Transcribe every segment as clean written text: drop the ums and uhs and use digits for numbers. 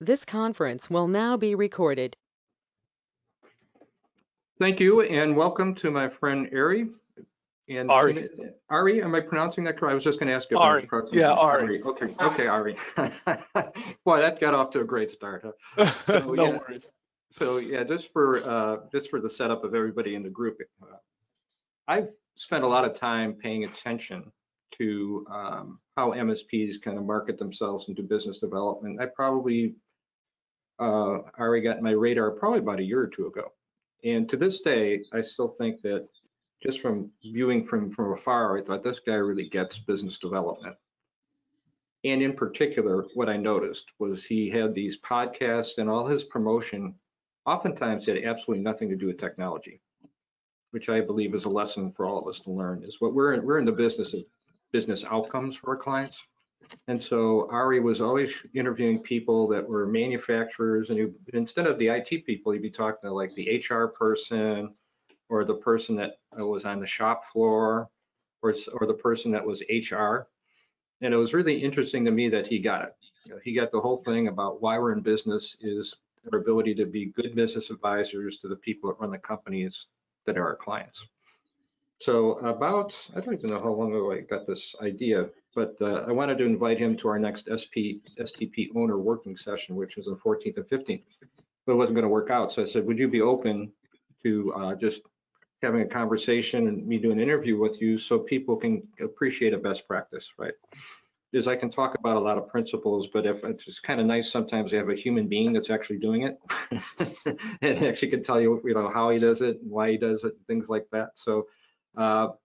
This conference will now be recorded. Thank you, and welcome to my friend Ari. And Ari. Ari, am I pronouncing that correct? I was just going to ask you if I'm Ari. pronouncing Yeah, it. Ari. Okay, Ari. Boy, that got off to a great start, huh? So No yeah, worries. just for the setup of everybody in the group, I've spent a lot of time paying attention to how MSPs kind of market themselves and do business development. I probably Ari got my radar probably about a year or two ago. And to this day, I still think that just from viewing from afar, I thought this guy really gets business development. And in particular, what I noticed was he had these podcasts and all his promotion oftentimes had absolutely nothing to do with technology, which I believe is a lesson for all of us to learn, is what we're in the business of business outcomes for our clients. And so Ari was always interviewing people that were manufacturers, and instead of the IT people, he'd be talking to like the HR person or the person that was on the shop floor or the person that was HR. And it was really interesting to me that he got it. He got the whole thing about why we're in business is our ability to be good business advisors to the people that run the companies that are our clients. So I don't even know how long ago I got this idea, but I wanted to invite him to our next STP owner working session, which is on 14th and 15th, but it wasn't going to work out. So I said, would you be open to just having a conversation and me doing an interview with you so people can appreciate a best practice, right? Is I can talk about a lot of principles, but if it's kind of nice sometimes to have a human being that's actually doing it and actually can tell you, how he does it and why he does it and things like that. So I'm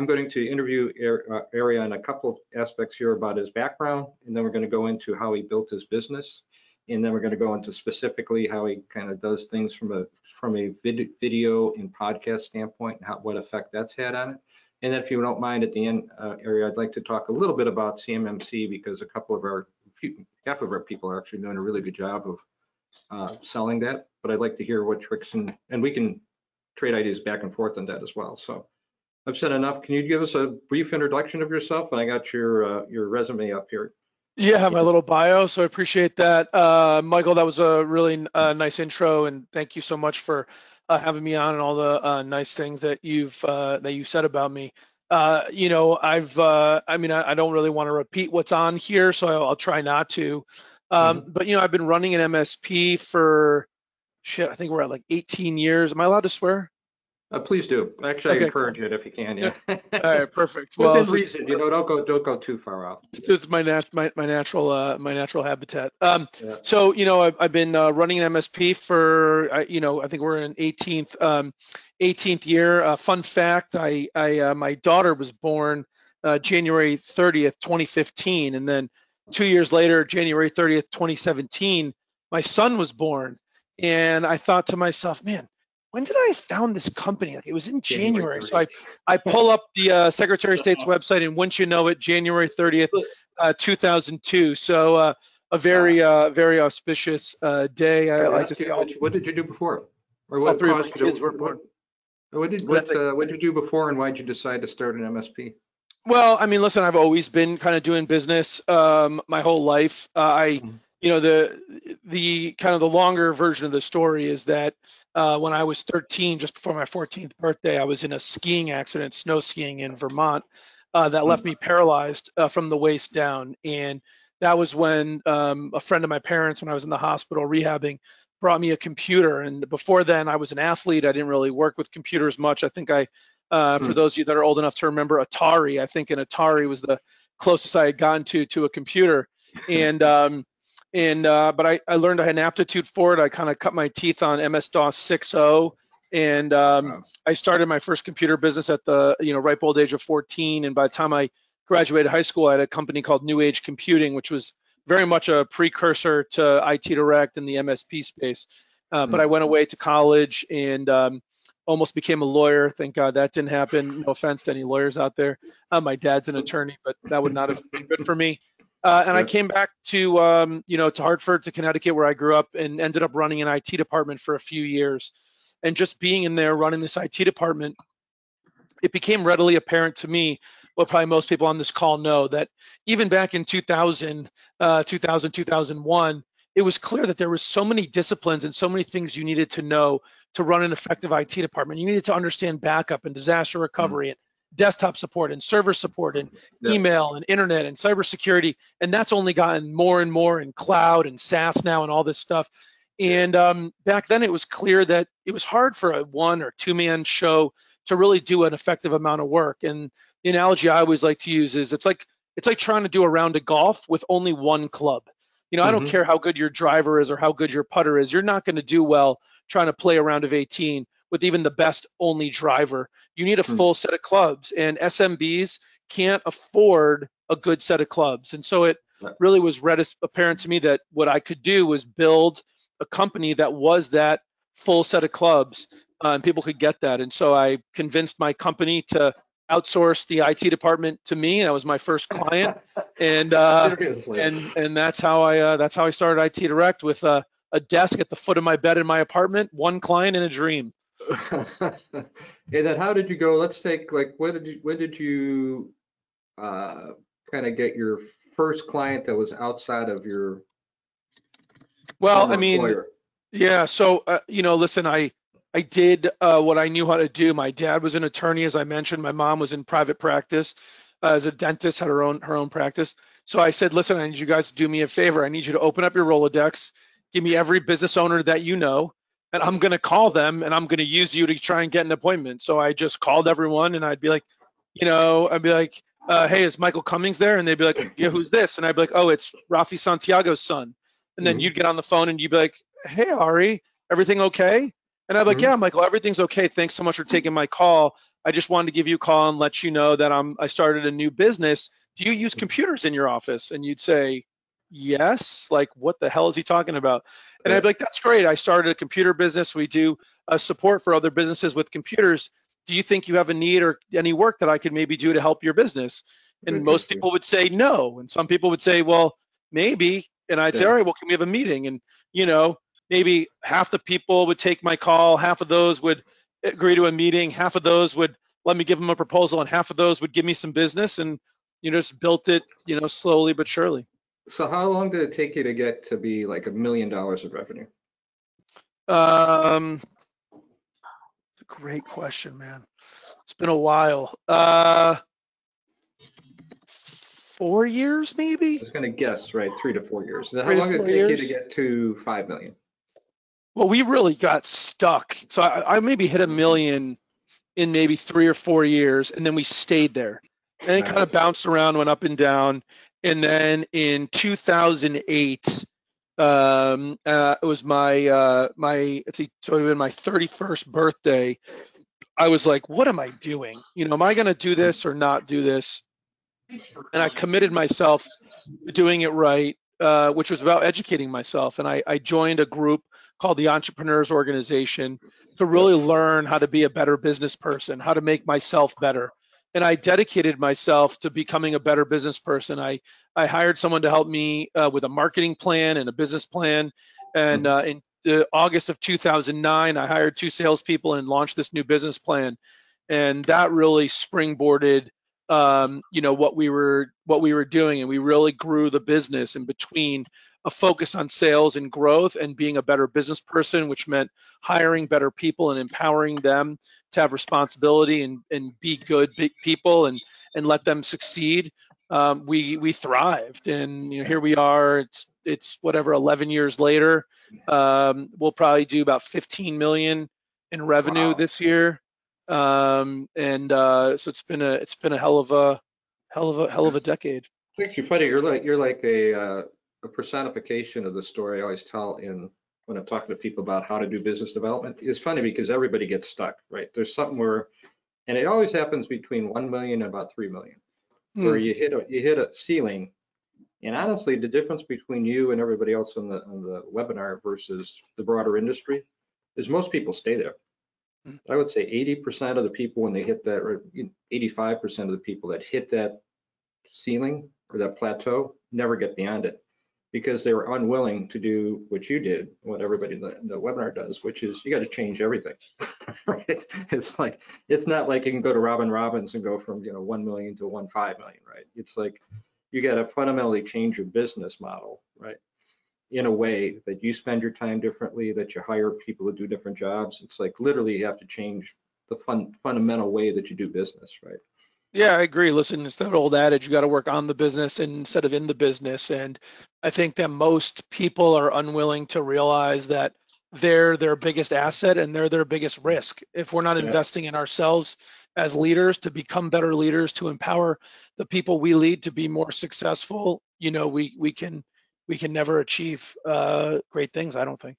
going to interview Ari on a couple of aspects here about his background, and then we're going to go into how he built his business, and then we're going to go into specifically how he kind of does things from a video and podcast standpoint, and what effect that's had on it. And then if you don't mind at the end, Ari, I'd like to talk a little bit about CMMC because half of our people are actually doing a really good job of selling that, but I'd like to hear what tricks and we can trade ideas back and forth on that as well. So I've said enough. Can you give us a brief introduction of yourself? And I got your resume up here. Yeah, my little bio, so I appreciate that. Michael, that was a really nice intro, and thank you so much for having me on and all the nice things that you said about me. I don't really want to repeat what's on here, so I'll try not to. But I've been running an MSP for I think we're at like 18 years. Am I allowed to swear? Please do. Actually, I Okay, encourage cool. it if you can. Yeah. Yeah. All right, perfect. Well, Within reason, don't go too far out. it's my natural habitat. Yeah. So I've been running an MSP for I think we're in 18th year. Fun fact: my daughter was born January 30th, 2015, and then 2 years later, January 30th, 2017, my son was born, and I thought to myself, man, when did I found this company? Like, it was in January. So I pull up the Secretary of State's website, and once you know it, January 30th, 2002. So a very auspicious day. I like to say. What did you do before? Or All what three of my caused you kids to, were born. what did you do before and why did you decide to start an MSP? Well, I mean, listen, I've always been kind of doing business my whole life. The kind of the longer version of the story is that when I was 13, just before my 14th birthday, I was in a skiing accident, snow skiing in Vermont, that left me paralyzed from the waist down. And that was when a friend of my parents, when I was in the hospital rehabbing, brought me a computer. And before then, I was an athlete. I didn't really work with computers much. I think for those of you that are old enough to remember Atari, I think an Atari was the closest I had gotten to a computer. And but I learned I had an aptitude for it. I kind of cut my teeth on MS-DOS 6.0, and I started my first computer business at the ripe old age of 14. And by the time I graduated high school, I had a company called New Age Computing, which was very much a precursor to IT Direct in the MSP space. But I went away to college and almost became a lawyer. Thank God that didn't happen. No offense to any lawyers out there. My dad's an attorney, but that would not have been good for me. And I came back to to Hartford, to Connecticut, where I grew up, and ended up running an IT department for a few years. And just being in there running this IT department, it became readily apparent to me, what probably most people on this call know, that even back in 2000, 2001, it was clear that there was so many disciplines and so many things you needed to know to run an effective IT department. You needed to understand backup and disaster recovery and desktop support and server support and email and internet and cybersecurity. And that's only gotten more and more in cloud and SaaS now and all this stuff. And back then it was clear that it was hard for a 1 or 2 man show to really do an effective amount of work. And the analogy I always like to use is it's like trying to do a round of golf with only one club. I don't care how good your driver is or how good your putter is. You're not going to do well trying to play a round of 18 with even the best only driver. You need a full set of clubs, and SMBs can't afford a good set of clubs. And so it really was apparent to me that what I could do was build a company that was that full set of clubs, and people could get that. And so I convinced my company to outsource the IT department to me. That was my first client, and that's how I started IT Direct, with a desk at the foot of my bed in my apartment, one client and a dream. And then how did you go? Let's take, like, when did you kind of get your first client that was outside of your employer? Yeah. So listen, I did what I knew how to do. My dad was an attorney, as I mentioned. My mom was in private practice as a dentist, had her own practice. So I said, listen, I need you guys to do me a favor. I need you to open up your Rolodex, give me every business owner that you know, and I'm going to call them, and I'm going to use you to try and get an appointment. So I just called everyone, and I'd be like, hey, is Michael Cummings there? And they'd be like, yeah, who's this? And I'd be like, oh, it's Rafi Santiago's son. And then you'd get on the phone and you'd be like, hey, Ari, everything okay? And I'd be like, yeah, Michael, everything's okay. Thanks so much for taking my call. I just wanted to give you a call and let you know that I started a new business. Do you use computers in your office? And you'd say, yes. Like, what the hell is he talking about? And I'd be like, that's great. I started a computer business. We do support for other businesses with computers. Do you think you have a need or any work that I could maybe do to help your business? And most people would say no. And some people would say, well, maybe. And I'd say, all right, well, can we have a meeting? And, maybe half the people would take my call, half of those would agree to a meeting, half of those would let me give them a proposal, and half of those would give me some business, and just built it, slowly but surely. So how long did it take you to get to be like $1 million of revenue? It's a great question, man. It's been a while. 4 years, maybe? I was going to guess, right, 3 to 4 years. How long did it take you to get to 5 million? Well, we really got stuck. So I maybe hit $1 million in maybe 3 or 4 years, and then we stayed there. And it kind of bounced around, went up and down. And then in 2008, it was my my 31st birthday. I was like, what am I doing? Am I going to do this or not do this? And I committed myself to doing it right, which was about educating myself. And I joined a group called the Entrepreneurs Organization to really learn how to be a better business person, how to make myself better. And I dedicated myself to becoming a better business person. I hired someone to help me with a marketing plan and a business plan. And in August of 2009, I hired 2 salespeople and launched this new business plan. And that really springboarded what we were doing, and we really grew the business in between a focus on sales and growth and being a better business person, which meant hiring better people and empowering them to have responsibility and be good people and let them succeed. We thrived, and here we are. It's whatever, 11 years later. We'll probably do about 15 million in revenue this year. So it's been a hell of a decade. It's actually funny. You're like a personification of the story I always tell when I'm talking to people about how to do business development. It's funny because everybody gets stuck, right? There's something and it always happens between 1 million and about 3 million, where you hit a ceiling. And honestly, the difference between you and everybody else on the webinar versus the broader industry is most people stay there. I would say 80% of the people, when they hit that, or 85% of the people that hit that ceiling or that plateau, never get beyond it because they were unwilling to do what you did, what everybody in the webinar does, which is you got to change everything. Right? It's not like you can go to Robin Robbins and go from 1 million to 1.5 million, right? It's like you got to fundamentally change your business model, right? in a way that you spend your time differently, that you hire people to do different jobs. It's like literally you have to change the fundamental way that you do business, right? Yeah, I agree. Listen, it's that old adage, you got to work on the business instead of in the business. And I think that most people are unwilling to realize that they're their biggest asset and they're their biggest risk. If we're not Yeah. investing in ourselves as leaders to become better leaders, to empower the people we lead to be more successful, we can never achieve great things, I don't think.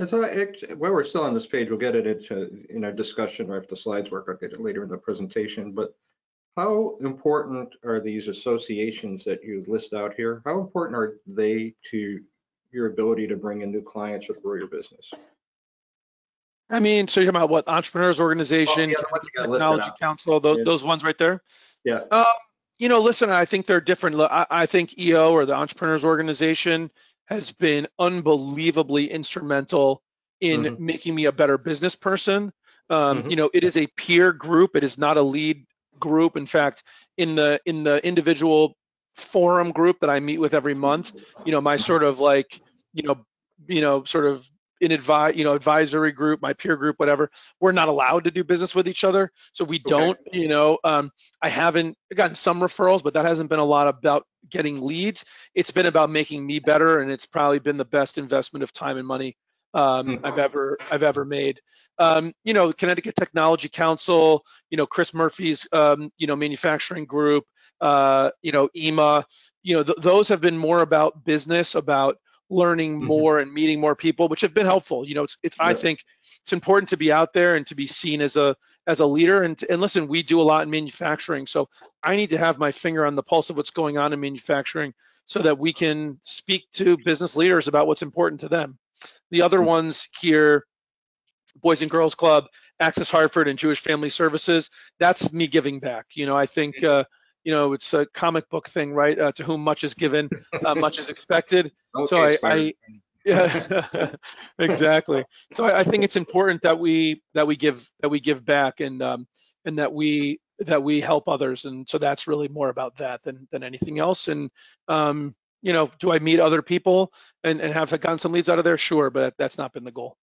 And so while we're still on this page, we'll get it into in our discussion, or if the slides work, I'll get it later in the presentation. But how important are these associations that you list out here? How important are they to your ability to bring in new clients or grow your business? I mean, so you're talking about what, Entrepreneurs Organization, Yeah, the ones you got listed Technology out. Council, those ones right there? Yeah. Listen, I think they're different. I think EO, or the Entrepreneurs Organization, has been unbelievably instrumental in Mm-hmm. making me a better business person. Mm-hmm. It is a peer group. It is not a lead group. In fact, in the individual forum group that I meet with every month, my sort of like, sort of advisory group, my peer group, whatever, we're not allowed to do business with each other. So we don't, I haven't gotten some referrals, but that hasn't been a lot about getting leads. It's been about making me better, and it's probably been the best investment of time and money I've ever made. Connecticut Technology Council, Chris Murphy's, manufacturing group, EMA, those have been more about business, about learning more and meeting more people, which have been helpful. I think it's important to be out there and to be seen as a leader. And listen, we do a lot in manufacturing, so I need to have my finger on the pulse of what's going on in manufacturing so that we can speak to business leaders about what's important to them. The other ones here, Boys and Girls Club, Access Hartford, and Jewish Family Services, that's me giving back. I think it's a comic book thing, right? To whom much is given, much is expected. Okay, So yeah, exactly. So I think it's important that we give back, and that we help others. And so that's really more about that than anything else. And do I meet other people and have gotten some leads out of there? Sure, but that's not been the goal.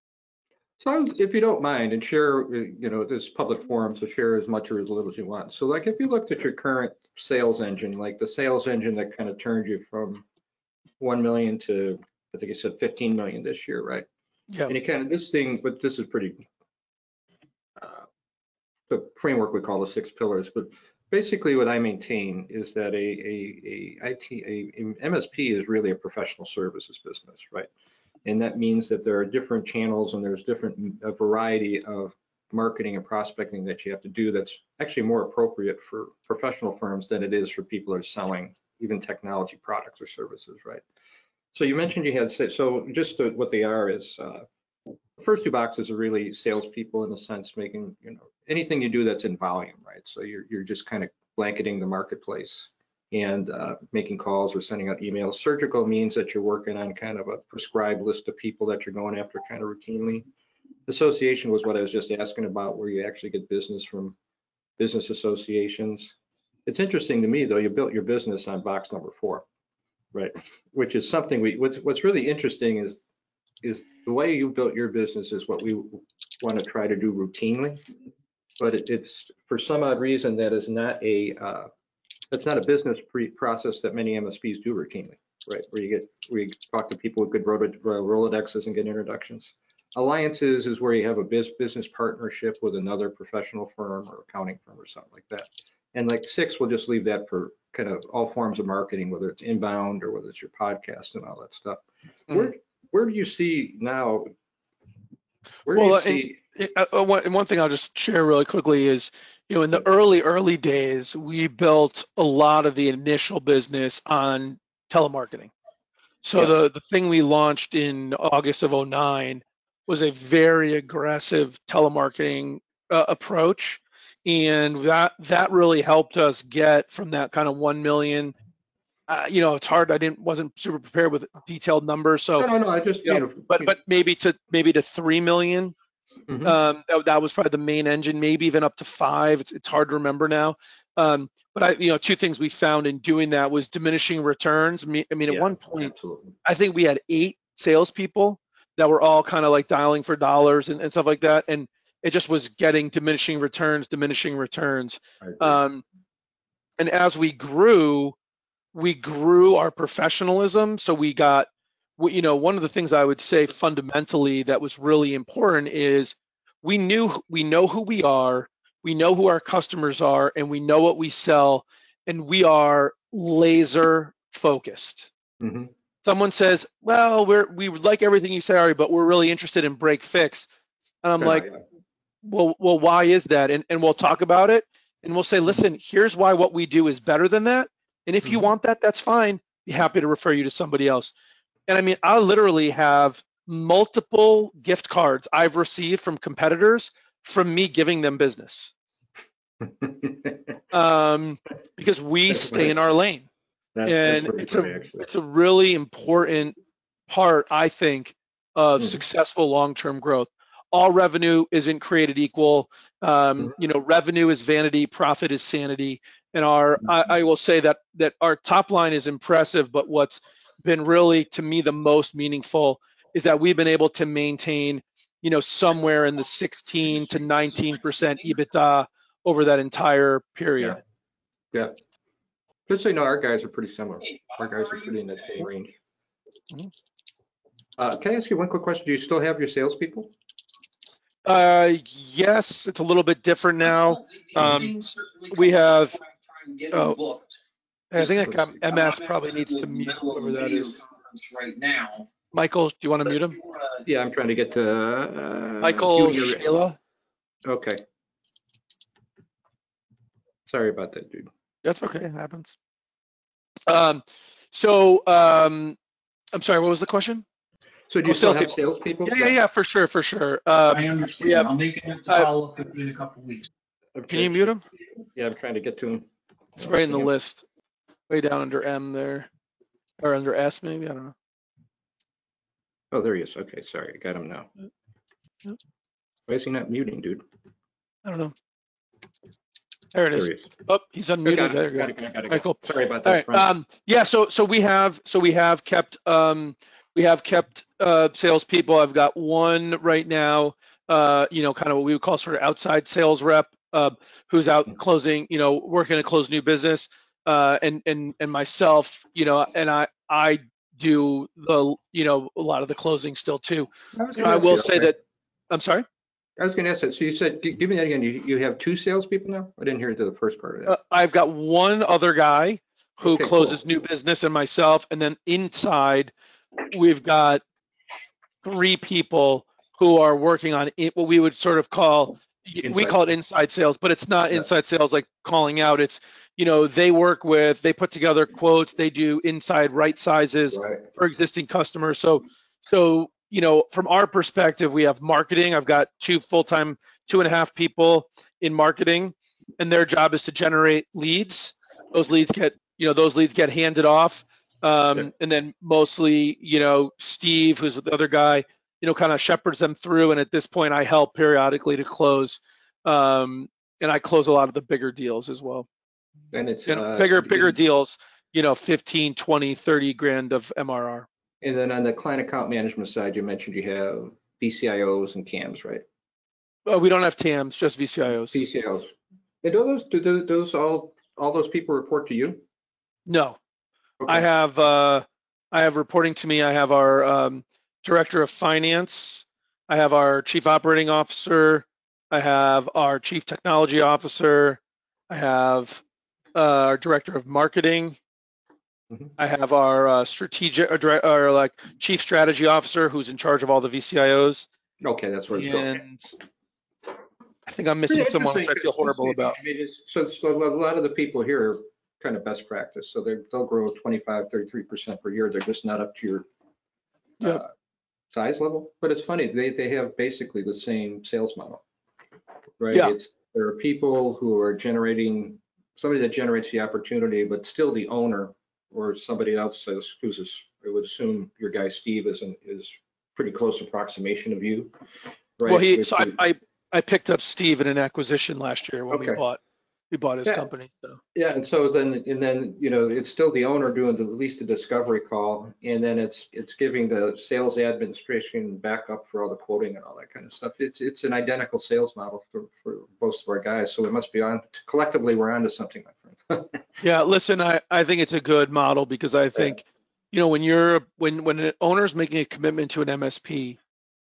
So if you don't mind, and share, this public forum, so share as much or as little as you want. So like if you looked at your current sales engine, like the sales engine that kind of turned you from 1 million to, I think you said 15 million this year, right? Yeah. And you kind of, this thing, but this is pretty, the framework we call the 6 pillars, but basically what I maintain is that a MSP is really a professional services business, right? And that means that there are different channels and there's a variety of marketing and prospecting that you have to do that's actually more appropriate for professional firms than it is for people who are selling even technology products or services, right? So you mentioned you had, so just what they are is, the first 2 boxes are really salespeople in a sense, making, anything you do that's in volume, right? So you're just kind of blanketing the marketplace and making calls or sending out emails. Surgical means that you're working on kind of a prescribed list of people that you're going after kind of routinely. Association was what I was just asking about, where you actually get business from business associations. It's interesting to me, though, you built your business on box number 4, right? Which is something what's really interesting is the way you built your business is what we want to try to do routinely, but it's for some odd reason that is not that's not a business process that many MSPs do routinely, right? Where you talk to people with good Rolodexes and get introductions. Alliances is where you have a business partnership with another professional firm or accounting firm or something like that. And like 6, we'll just leave that for kind of all forms of marketing, whether it's inbound or whether it's your podcast and all that stuff. Where do you see now? Where do you see? One thing I'll just share really quickly is, in the early days, we built a lot of the initial business on telemarketing. So the thing we launched in August of 2009 was a very aggressive telemarketing approach, and that really helped us get from that kind of 1 million. It's hard. Wasn't super prepared with detailed numbers, so No. I just but maybe to 3 million. That was probably the main engine. Maybe even up to 5. It's hard to remember now. But two things we found in doing that was diminishing returns. I mean, at one point, absolutely. I think we had 8 salespeople that were all kind of like dialing for dollars and stuff like that, and it just was getting diminishing returns. I agree. And as we grew our professionalism. So we got, one of the things I would say fundamentally that was really important is we know who we are, we know who our customers are, and we know what we sell, and we are laser focused. Mm-hmm. Someone says, well, we like everything you say, Ari, but we're really interested in break fix. And I'm like, well, why is that? And we'll talk about it, and we'll say, listen, here's why what we do is better than that. And if you want that, that's fine. Be happy to refer you to somebody else. And I mean, I literally have multiple gift cards I've received from competitors from me giving them business. Because we stay in our lane. And it's a really important part, I think, of successful long-term growth. All revenue isn't created equal. Revenue is vanity, profit is sanity. And I will say that our top line is impressive, but what's been really, to me, the most meaningful is that we've been able to maintain, somewhere in the 16 to 19% EBITDA over that entire period. Yeah. Just so you know, our guys are pretty similar. Our guys are pretty in that same range. Can I ask you one quick question? Do you still have your salespeople? Yes, it's a little bit different now. We have, I think MS probably needs to mute whoever that is. Michael, do you want to mute him? Yeah, I'm trying to get to Michael Shayla. Okay. Sorry about that, dude. That's okay, it happens. I'm sorry, what was the question? So do you still have salespeople? Yeah, for sure. I understand. I'll make a follow-up in a couple of weeks. Okay. Can you mute him? Yeah, I'm trying to get to him. It's right in the list, way down under M there, or under S maybe, I don't know. Oh, there he is. Okay, sorry, I got him now. Why is he not muting, dude? I don't know. There it is. There he is. Oh, he's unmuted. There you go. All right, cool. Sorry about that. All right. So we have kept salespeople. I've got one right now. Kind of what we would call sort of outside sales rep, who's out closing. Working to close new business. And myself. And I do a lot of the closing still too. I will say that. I'm sorry. I was going to ask that. So you said, give me that again. You have 2 salespeople now? I didn't hear the first part of that. I've got one other guy who closes new business and myself. And then inside, we've got 3 people who are working on what we would sort of call, we call it inside sales, but it's not inside sales like calling out. It's, they put together quotes, they do inside right sizes for existing customers. So from our perspective, we have marketing. I've got 2 full-time, 2.5 people in marketing, and their job is to generate leads. Those leads get handed off. And then mostly, Steve, who's the other guy, kind of shepherds them through. And at this point, I help periodically to close. And I close a lot of the bigger deals as well. And it's bigger deals, 15, 20, 30 grand of MRR. And then on the client account management side, you mentioned you have VCIOs and CAMs, right? We don't have TAMs, just VCIOs. VCIOs. And do those all those people report to you? No. Okay. I have reporting to me. I have our director of finance. I have our chief operating officer. I have our chief technology officer. I have our director of marketing. I have our strategic or chief strategy officer who's in charge of all the VCIOs. Okay, that's where it's going. I think I'm missing someone which I feel horrible about. I mean, so a lot of the people here are kind of best practice. So they'll grow 25, 33% per year. They're just not up to your size level. But it's funny, they have basically the same sales model, right? Yeah. There are people who are generating, somebody that generates the opportunity, but still the owner or somebody else I would assume your guy Steve is pretty close approximation of you, right? Well, I picked up Steve in an acquisition last year when we bought. we bought his Yeah. company. So. Yeah, and so then, it's still the owner doing at least the discovery call, and then it's giving the sales administration backup for all the quoting and all that kind of stuff. It's an identical sales model for most of our guys, so we must be collectively, we're onto something, my friend. Yeah, listen, I think it's a good model because I think, when an owner's making a commitment to an MSP,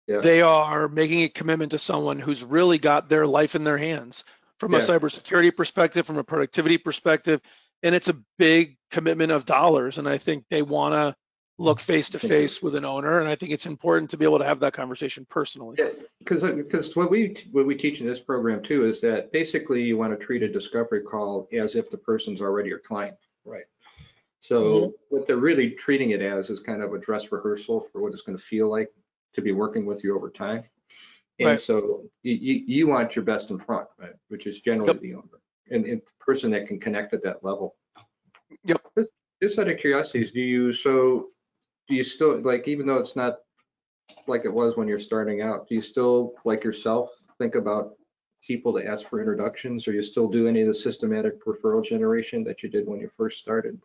Yeah. they are making a commitment to someone who's really got their life in their hands from a Yeah. cybersecurity perspective, from a productivity perspective, and it's a big commitment of dollars. And I think they want to look face to face with an owner, and I think it's important to be able to have that conversation personally. Yeah, because what we teach in this program too is that basically you want to treat a discovery call as if the person's already your client, right? So what they're really treating it as is kind of a dress rehearsal for what it's going to feel like to be working with you over time. And Right. so you want your best in front, right? Which is generally the owner and the person that can connect at that level. Yep. Just out of curiosity, do you still, like, even though it's not like it was when you're starting out, do you still, like yourself, think about people to ask for introductions, or you still do any of the systematic referral generation that you did when you first started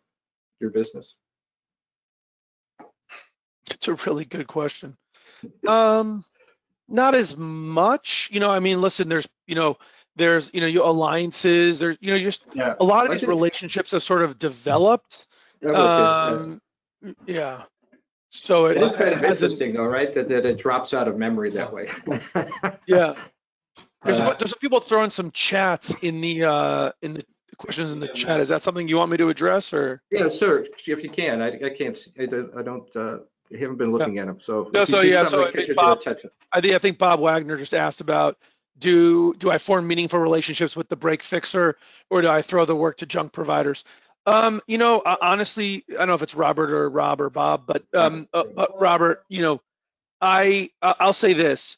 your business? It's a really good question. Not as much, I mean, listen, there's alliances, there's, just Yeah. a lot of these relationships have sort of developed. Yeah. So It is kind of hasn't- interesting though, right? That it drops out of memory that way. Yeah. There's some people throwing some chats in the questions in the chat. Is that something you want me to address, or? Yeah, sir, if you can. I can't, I don't, I haven't been looking at them. So No, if you so see yeah, something so that I think catches your Bob, attention. I think Bob Wagner just asked about, do I form meaningful relationships with the break fixer, or do I throw the work to junk providers? Honestly, I don't know if it's Robert or Rob or Bob, but Robert, I'll say this.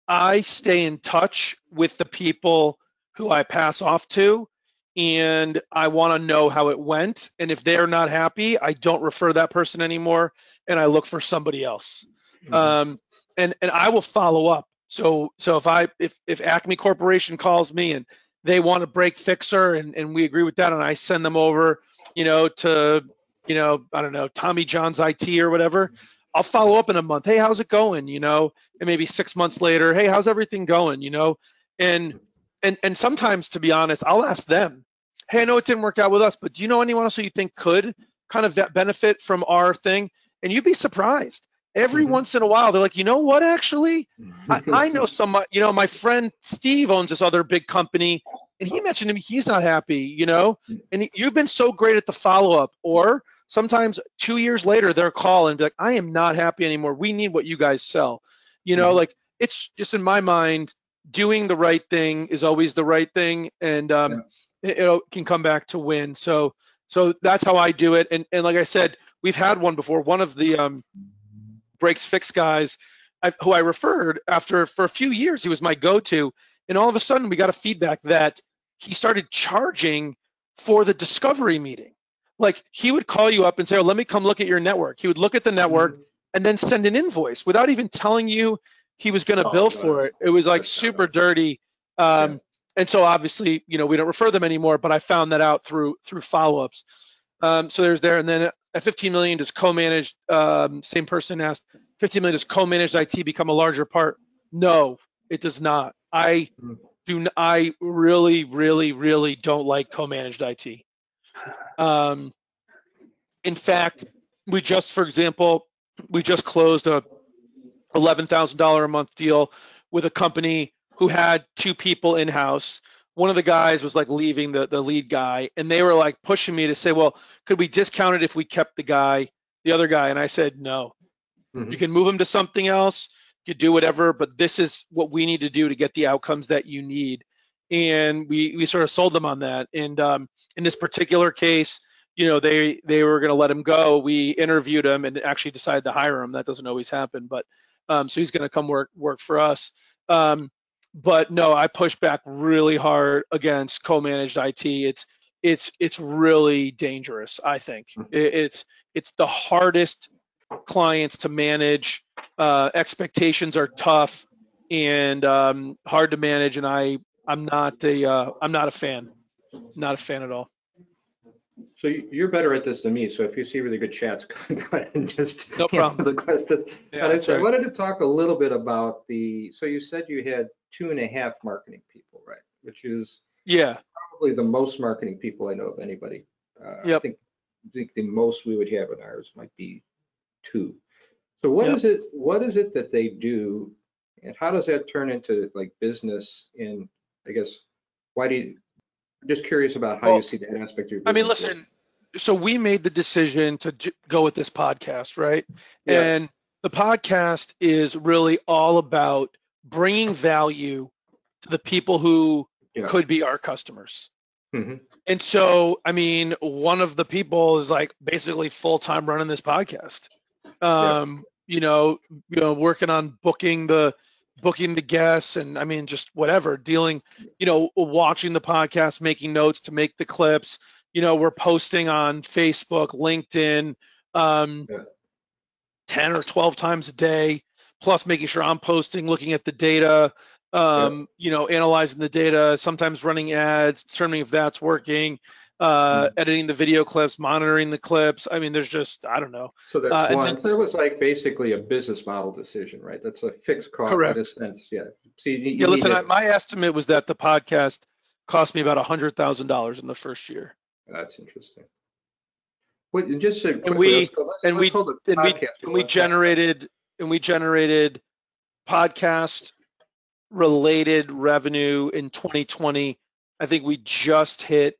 I stay in touch with the people who I pass off to, and I want to know how it went. And if they're not happy, I don't refer that person anymore, and I look for somebody else. And I will follow up. So if Acme Corporation calls me and they want a break fixer, and we agree with that, and I send them over, to I don't know, Tommy John's IT or whatever, I'll follow up in a month. Hey, how's it going? And maybe 6 months later, hey, how's everything going? And sometimes, to be honest, I'll ask them, hey, I know it didn't work out with us, but do you know anyone else who you think could kind of benefit from our thing? And you'd be surprised. Every once in a while, they're like, you know what, actually, I know someone, my friend Steve owns this other big company, and he mentioned to me he's not happy, and you've been so great at the follow-up. Or sometimes 2 years later, they'll call and be like, I am not happy anymore. We need what you guys sell. Like, it's just, in my mind, doing the right thing is always the right thing, and it can come back to win. So that's how I do it. And like I said, we've had one before. One of the breaks fix guys who I referred for a few years, he was my go-to, and all of a sudden we got a feedback that he started charging for the discovery meeting. Like, he would call you up and say, oh, let me come look at your network. He would look at the network and then send an invoice without even telling you he was going to bill for it. It was like super dirty. And so obviously, we don't refer them anymore, but I found that out through follow-ups. So there's there. And then at 15 million, does co-managed, same person asked, 15 million, does co-managed IT become a larger part? No, it does not. I really, really, really don't like co-managed IT. In fact, for example, we just closed a $11,000 a month deal with a company who had 2 people in-house. One of the guys was like leaving, the lead guy, and they were like pushing me to say, well, could we discount it if we kept the other guy? And I said, no. You can move him to something else, you do whatever, but this is what we need to do to get the outcomes that you need. And we sort of sold them on that. And in this particular case, they were going to let him go. We interviewed him and actually decided to hire him. That doesn't always happen, but so he's going to come work for us. But no, I push back really hard against co-managed IT. It's really dangerous. I think it's the hardest clients to manage. Expectations are tough and hard to manage, and I'm not a fan. Not a fan at all. So you're better at this than me. So if you see really good chats, go ahead and just No answer problem. the questions. Yeah, But that's I right. wanted to talk a little bit about so you said you had 2.5 marketing people, right? Which is Yeah. probably the most marketing people I know of anybody. I Yep. think the most we would have in ours might be 2. So Yep. what is it that they do, and how does that turn into like business? And I guess why do you? I'm just curious about how you Well, see that aspect of your I mean, business work. listen, so we made the decision to go with this podcast, right? Yeah. And the podcast is really all about bringing value to the people who Yeah. could be our customers. hmm And so, I mean, one of the people is like basically full-time running this podcast. Yeah. Working on booking the guests, and I mean, just whatever, dealing, watching the podcast, making notes to make the clips. We're posting on Facebook, LinkedIn, um, Yeah. 10 or 12 times a day, plus making sure I'm posting, looking at the data, Yeah. analyzing the data, sometimes running ads, determining if that's working, editing the video clips, monitoring the clips. I mean, there's just, I don't know. So that's And one. then, So it was like basically a business model decision, right? That's a fixed cost in a correct. sense. Yeah. So you Yeah, need listen, to. my estimate was that the podcast cost me about $100,000 in the first year. That's interesting. Wait, and just so And quickly, we, and let's we, hold the and we, podcast for and we one second. generated podcast related revenue in 2020. I think we just hit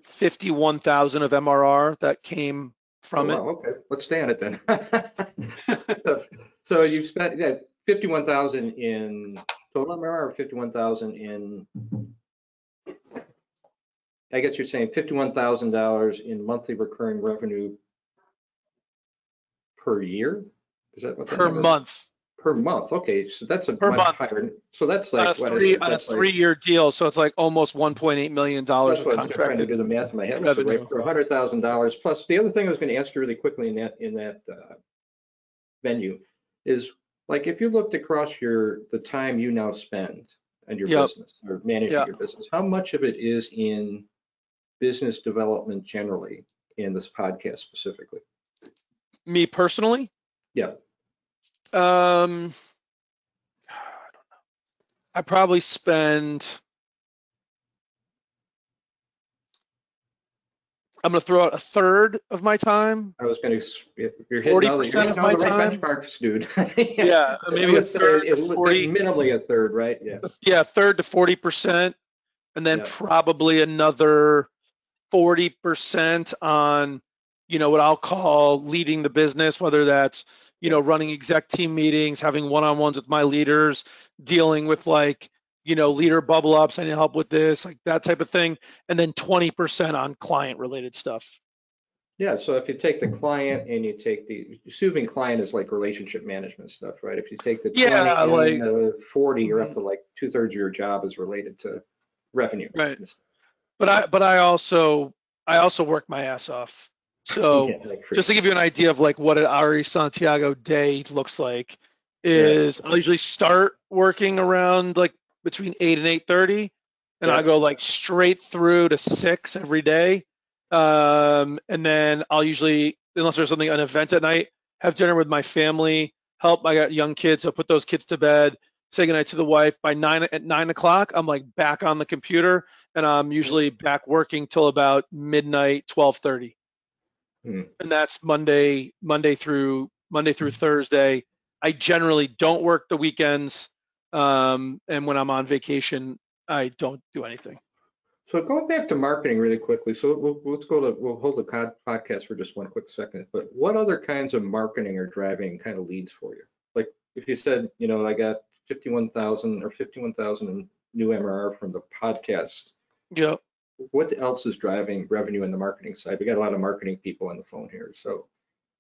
51,000 of MRR that came Oh, from it. wow. Okay. Let's stay on it then. So you've spent 51,000 in total MRR, or 51,000 in. I guess you're saying $51,000 in monthly recurring revenue per year? Is that what that Per number is? month. Per month. Okay, so that's a Per much month. higher. So that's On like, a what is it? on a That's like, 3-year deal, so it's like almost $1.8 million that's of what I'm trying to contracted do the math in my head. So right revenue. for $100,000 plus. The other thing I was going to ask you really quickly in that venue is, like, if you looked across the time you now spend on your Yep. business or managing Yeah. your business, how much of it is in business development generally, in this podcast specifically? Me personally, Yeah. I probably spend, I'm going to throw out a third of my time, I was going to, if you're hitting all the, 40% of the right my time. benchmarks, dude. Yeah, I maybe a would say third to it would 40. minimally a third, right? Yeah. Yeah, third to 40%, and then Yeah. probably another 40% on, what I'll call leading the business, whether that's, Yeah. running exec team meetings, having one-on-ones with my leaders, dealing with like, leader bubble ups, I need help with this, like that type of thing. And then 20% on client related stuff. Yeah, so if you take the client and you take assuming client is like relationship management stuff, right? If you take the 20 Yeah, like, and the 40, you're up mhm, to like 2/3 of your job is related to revenue. right. But I also work my ass off. So Yeah, like just to crazy. give you an idea of like what an Aris Santiago day looks like, Yeah, is I'll usually start working around like between 8 and 8:30, and I yeah, go like straight through to 6 every day. And then I'll usually, unless there's an event at night, have dinner with my family, help. I got young kids, so put those kids to bed, say goodnight to the wife. By 9 o'clock, I'm like back on the computer, and I'm usually back working till about midnight, 12:30. Hmm. And that's Monday through Thursday. I generally don't work the weekends, and when I'm on vacation, I don't do anything. So going back to marketing really quickly, so we'll hold the podcast for just one quick second, but what other kinds of marketing are driving kind of leads for you? Like if you said, I got 51,000 in new MRR from the podcast, Yeah. what else is driving revenue in the marketing side? We got a lot of marketing people on the phone here, so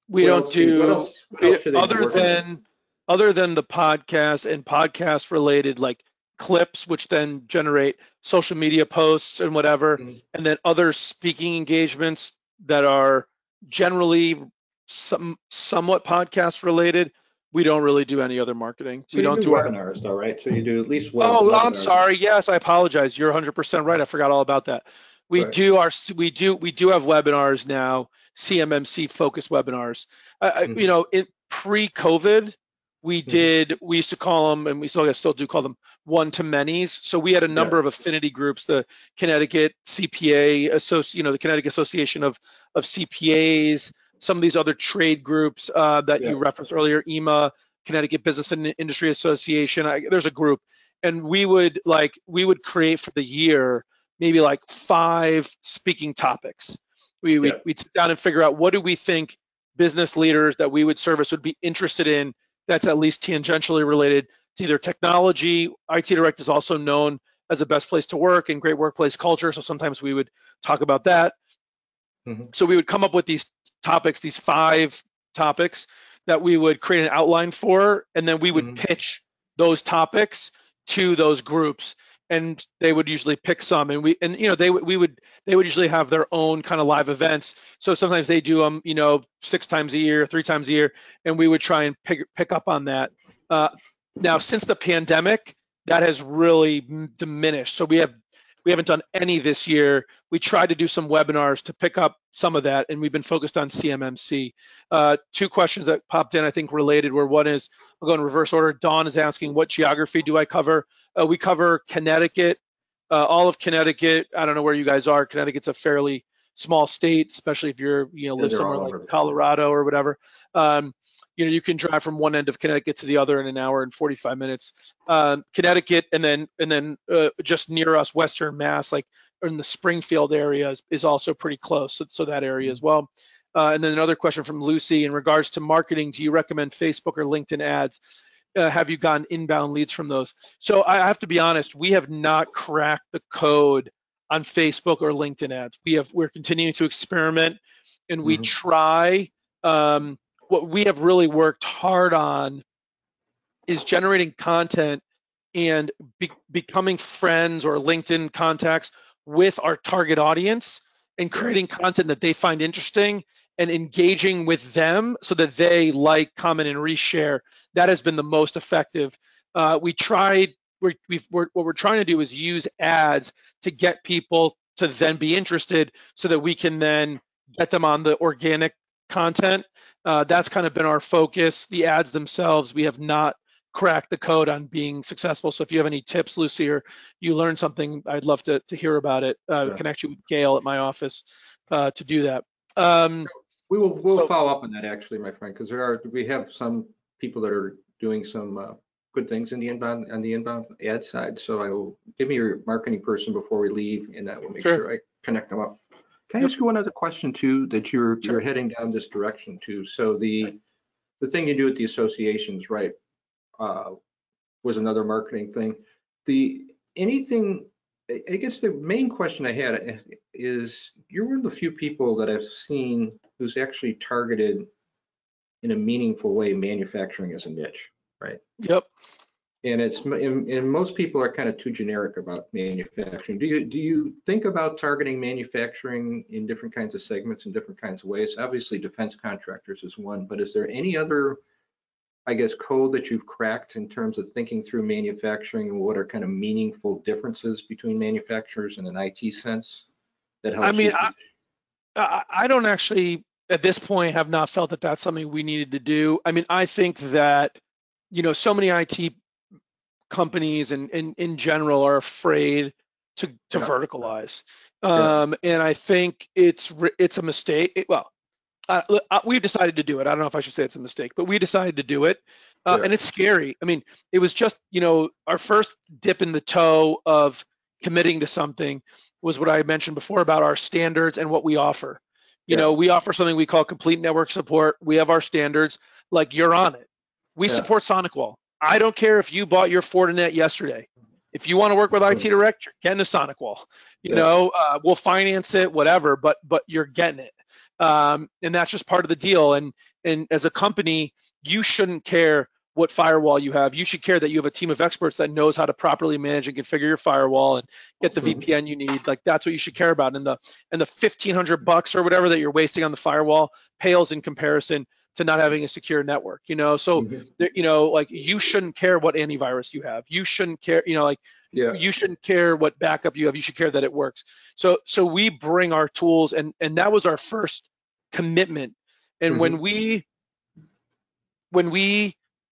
We what don't else do should they be working on? other than the podcast and podcast related like clips, which then generate social media posts and whatever, Mhm. and then other speaking engagements that are generally somewhat podcast related. We don't really do any other marketing. So We you don't do do our. webinars though, right? So you do at least Oh, I'm webinars. sorry. Yes, I apologize. You're 100% right. I forgot all about that. We Right. do our we do have webinars now, CMMC focused webinars. You know, in pre-COVID, we used to call them, and we still do call them one-to-manys. So we had a number of affinity groups, the Connecticut CPA the Connecticut Association of CPAs, some of these other trade groups that you referenced earlier, EMA, Connecticut Business and Industry Association. There's a group, and we would create for the year maybe like 5 speaking topics. We'd sit down and figure out what do we think business leaders that we would service would be interested in that's at least tangentially related to either technology. IT Direct is also known as a best place to work and great workplace culture, so sometimes we would talk about that. So we would come up with these topics, these 5 topics that we would create an outline for, and then we would pitch those topics to those groups, and they would usually pick some, and they would usually have their own kind of live events. So sometimes they do them 6 times a year, 3 times a year, and we would try and pick up on that. Now since the pandemic, that has really diminished. So we haven't done any this year. We tried to do some webinars to pick up some of that, and we've been focused on CMMC. 2 questions that popped in, I think, related were, one is, I'll go in reverse order. Dawn is asking, what geography do I cover? We cover Connecticut, all of Connecticut. I don't know where you guys are. Connecticut's a fairly small state, especially if you're, live somewhere like Colorado or whatever. You can drive from one end of Connecticut to the other in an hour and 45 minutes. Connecticut, and then just near us, Western Mass, like in the Springfield area, is also pretty close. So that area as well. And then another question from Lucy in regards to marketing: do you recommend Facebook or LinkedIn ads? Have you gotten inbound leads from those? So I have to be honest, we have not cracked the code on Facebook or LinkedIn ads. We're continuing to experiment, and we try. What we have really worked hard on is generating content and becoming friends or LinkedIn contacts with our target audience, and creating content that they find interesting and engaging with them so that they like, comment, and reshare. That has been the most effective. What we're trying to do is use ads to get people to then be interested so that we can then get them on the organic content. That's kind of been our focus. The ads themselves, we have not cracked the code on being successful. So if you have any tips, Lucy, or you learned something, I'd love to hear about it. Connect you with Gail at my office to do that. We'll follow up on that, actually, my friend, because we have some people that are doing some good things on the inbound ad side. So I will give me your marketing person before we leave, and that will make sure I connect them up. Can I ask you one other question too, that you're heading down this direction too? So the thing you do with the associations, right, was another marketing thing. I guess the main question I had is, you're one of the few people that I've seen who's actually targeted in a meaningful way manufacturing as a niche, right? Yep. And most people are kind of too generic about manufacturing. Do you think about targeting manufacturing in different kinds of segments in different kinds of ways? Obviously, defense contractors is one, but is there any other, I guess, code that you've cracked in terms of thinking through manufacturing and what are kind of meaningful differences between manufacturers in an IT sense that helps? I don't actually, at this point, have not felt that that's something we needed to do. I mean, I think that, so many IT companies and in general are afraid to verticalize. And I think it's a mistake. We've decided to do it. I don't know if I should say it's a mistake, but we decided to do it. And it's scary. I mean, it was just, our first dip in the toe of committing to something was what I mentioned before about our standards and what we offer. We offer something we call complete network support. We have our standards, like you're on it. We support SonicWall. I don't care if you bought your Fortinet yesterday. If you want to work with IT Direct, you're getting a SonicWall. We'll finance it, whatever, but you're getting it. And that's just part of the deal. And as a company, you shouldn't care what firewall you have. You should care that you have a team of experts that knows how to properly manage and configure your firewall and get the VPN you need. Like, that's what you should care about. And the $1,500 or whatever that you're wasting on the firewall pales in comparison to not having a secure network, you know? So, you know, like you shouldn't care what antivirus you have. You shouldn't care, you know, like you shouldn't care what backup you have. You should care that it works. So we bring our tools, and that was our first commitment. And when we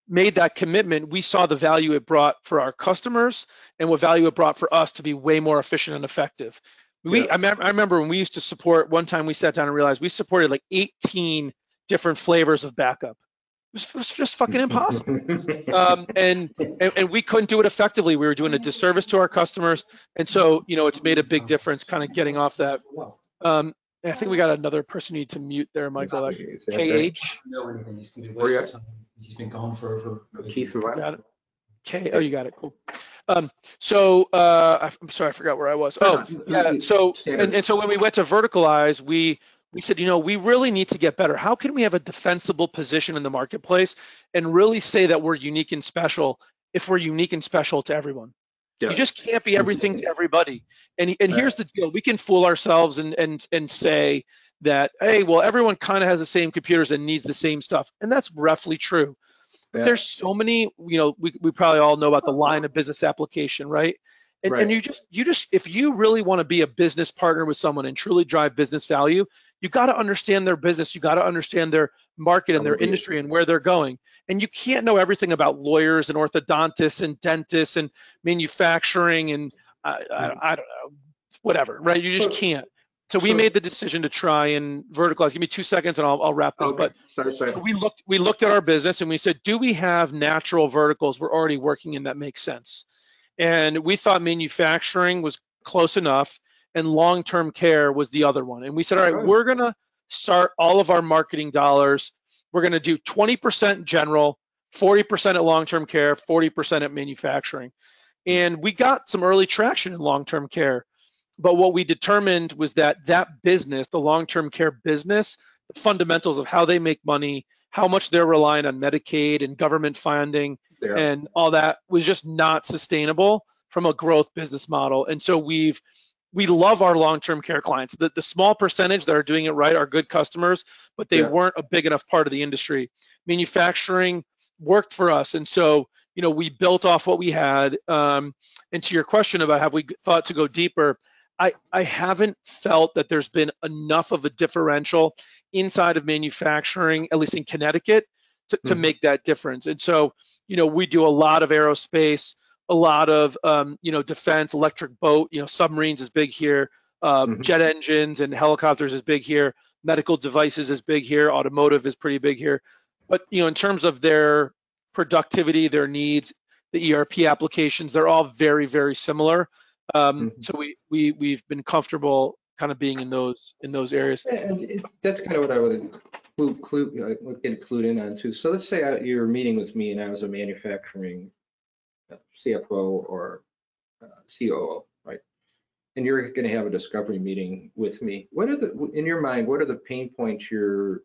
made that commitment, we saw the value it brought for our customers and what value it brought for us to be way more efficient and effective. I remember when we used to support, one time we sat down and realized we supported like 18 different flavors of backup. It was just fucking impossible. And we couldn't do it effectively. We were doing a disservice to our customers. And so, you know, it's made a big difference kind of getting off that. I think we got another person you need to mute there, Michael. KH. Know anything? He's been Where you at? He's been gone for Keith, got it. Oh, you got it. Cool. I'm sorry, I forgot where I was. Oh, yeah. So so when we went to Verticalize, we said, you know, we really need to get better. How can we have a defensible position in the marketplace and really say that we're unique and special if we're unique and special to everyone? You just can't be everything to everybody. And here's the deal: we can fool ourselves and say that, hey, well, everyone kind of has the same computers and needs the same stuff, and that's roughly true. But there's so many, you know, we probably all know about the line of business application, right? And you just if you really want to be a business partner with someone and truly drive business value, you got to understand their business, you got to understand their market and their industry and where they're going. And you can't know everything about lawyers and orthodontists and dentists and manufacturing and I don't know, whatever, right? You just can't. So we made the decision to try and verticalize. Give me 2 seconds and I'll wrap this. Okay. But sorry. So we looked at our business and we said, do we have natural verticals we're already working in that make sense? And we thought manufacturing was close enough and long-term care was the other one. And we said, all right, we're gonna start all of our marketing dollars. We're gonna do 20% general, 40% at long-term care, 40% at manufacturing. And we got some early traction in long-term care. But what we determined was that business, the long-term care business, the fundamentals of how they make money, how much they're relying on Medicaid and government funding and all that was just not sustainable from a growth business model. And so we love our long-term care clients. The small percentage that are doing it right are good customers, but they weren't a big enough part of the industry. Manufacturing worked for us. And so, you know, we built off what we had. And to your question about have we thought to go deeper, I haven't felt that there's been enough of a differential inside of manufacturing, at least in Connecticut, to make that difference. And so, you know, we do a lot of aerospace, a lot of, you know, defense, electric boat, you know, submarines is big here, jet engines and helicopters is big here, medical devices is big here, automotive is pretty big here. But, you know, in terms of their productivity, their needs, the ERP applications, they're all very, very similar. So we've been comfortable kind of being in those areas. And that's kind of what I would get clued in on too. So let's say you're meeting with me and I was a manufacturing CFO or COO, right? And you're going to have a discovery meeting with me. What are in your mind, what are the pain points you're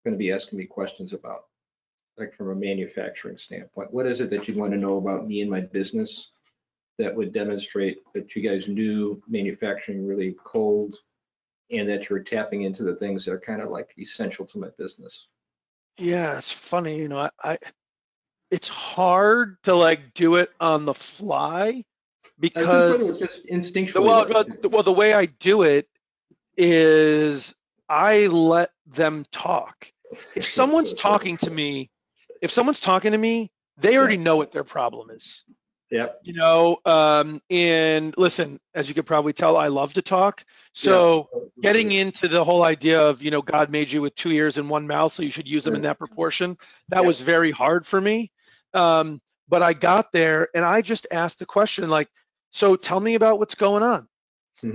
going to be asking me questions about? Like from a manufacturing standpoint, what is it that you want to know about me and my business that would demonstrate that you guys knew manufacturing really cold and that you're tapping into the things that are kind of like essential to my business? Yeah, it's funny, you know, it's hard to like do it on the fly because just instinctually. Well, the way I do it is I let them talk. If someone's talking to me, they already know what their problem is. Yep. You know, and listen, as you could probably tell, I love to talk. So getting into the whole idea of, you know, God made you with 2 ears and 1 mouth, so you should use them in that proportion. That was very hard for me. But I got there and I just asked the question like, so tell me about what's going on.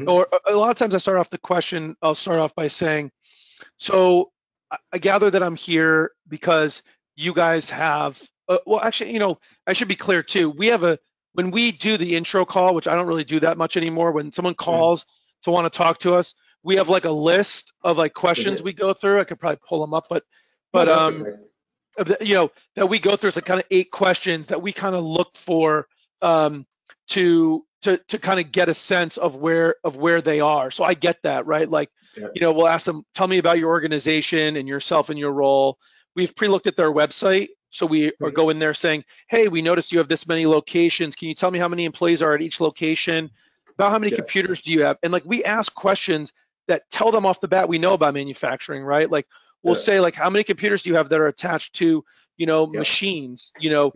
Or a lot of times I'll start off by saying, so I gather that I'm here because you guys have, well, actually, you know, I should be clear too. When we do the intro call, which I don't really do that much anymore, when someone calls to want to talk to us, we have like a list of like questions we go through. I could probably pull them up, but you know, that we go through. It's like kind of 8 questions that we kind of look for to kind of get a sense of where they are. So I get that, right? Like, you know, we'll ask them, tell me about your organization and yourself and your role. we've pre-looked at their website. So we are go in there saying, hey, we noticed you have this many locations. Can you tell me how many employees are at each location? About how many computers do you have? And like we ask questions that tell them off the bat we know about manufacturing, right? Like we'll say like, how many computers do you have that are attached to, you know, machines? You know,